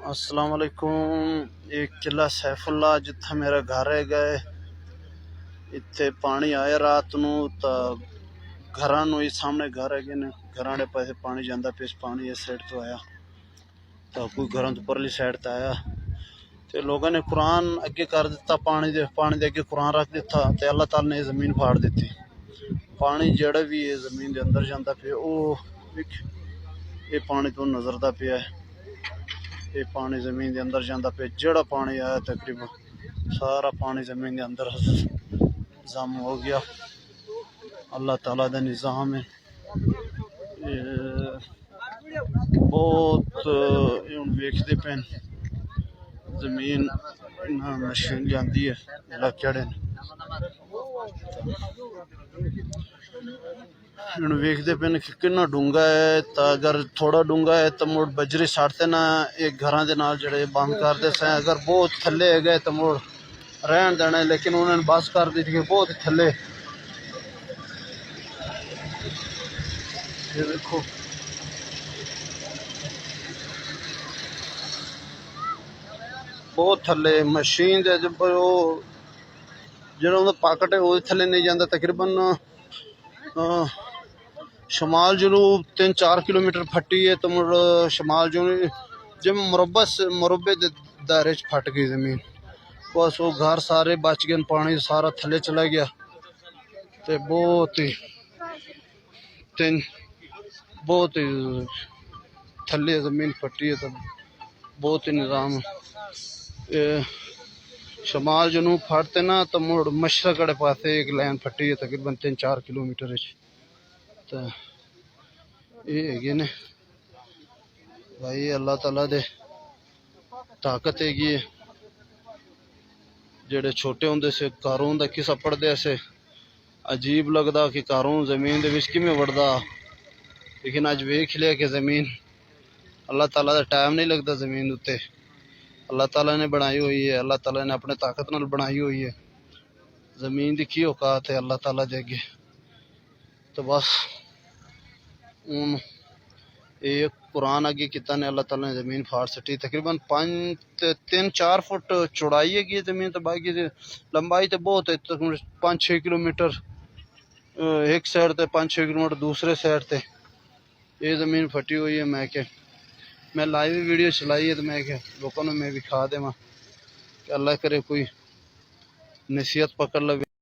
अस्सलाम वालेकुम। एक किला सैफुल्ला जिथे मेरा घर है गए इत्थे पानी आया रात नू तो घरां नू ही सामने घर है ने घरां दे पासे पानी जांदा पिस पानी इस साइड तो आया तो कोई घरों तो परली साइड तो आया तो लोगों ने कुरान अगे कर दिता पानी दे अगे कुरान रख दिता तो अल्लाह ताला ने जमीन फाड़ दी। पानी जड़ा भी है जमीन के अंदर जाता पे ये पानी तो नजरदा पिया है। ये पानी जमीन के अंदर जाता पे जड़ा पानी आया तकरीबन सारा पानी जमीन के अंदर जम हो गया। अल्लाह ताला का निज़ाम है। बहुत वेखते पे जमीन मशीन लियांदी है चढ़े वेखते पे कि कितना डूंगा है तो अगर थोड़ा डूंगा है तो मुड़ बजरी साड़ते ना एक घर के नाल जड़े बंद करते से अगर बहुत थले है गए तो मुड़ रहन देना लेकिन उन्होंने बस कर दी थी कि बहुत थले ये देखो बहुत थले मशीन जो पाकट है वो थले नहीं जाता तकरीबन शमाल जनूब 3-4 किलोमीटर फटी है तो मुड़ शमाल जनूब जब मुरब्बे दायरे च फट गई जमीन बस वो घर सारे बच गए पानी सारा थले चला गया तो बहुत ही थले जमीन फटी है तो बहुत ही निज़ाम शमाल जनूब फटते ना तो मुड़ मशरक आड़े पासे एक लाइन फटी है तकरीबन 3-4 किलोमीटर तो ये ने भाई अल्लाह ताला दे ताकत हैगी है। जेड़े छोटे होंदे से कारून दा किस्सा पढ़दे से अजीब लगदा कि कारून जमीन दे विच किवें वड़दा लेकिन अज वेख लिया कि जमीन अल्लाह ताला दा टाइम नहीं लगता जमीन उत्ते अल्लाह ताला ने बनाई हुई है। अल्लाह ताला ने अपने ताकत नाल बनाई हुई है जमीन दी की औकात है अल्लाह ताला दे अगे तो बस एक कुरान अगे किता ने अल्लाह ताला ने जमीन फाड़ सटी तकरीबन 3-4 फुट चौड़ाई है जमीन तो बाकी लंबाई तो बहुत है 5-6 किलोमीटर एक साइड ते 5-6 किलोमीटर दूसरे साइड ते ये जमीन फटी हुई है। मैं लाइव वीडियो चलाई है तो मैं लोगों ने मैं दिखा देवा कि अल्लाह करे कोई नसीहत पकड़ लगे।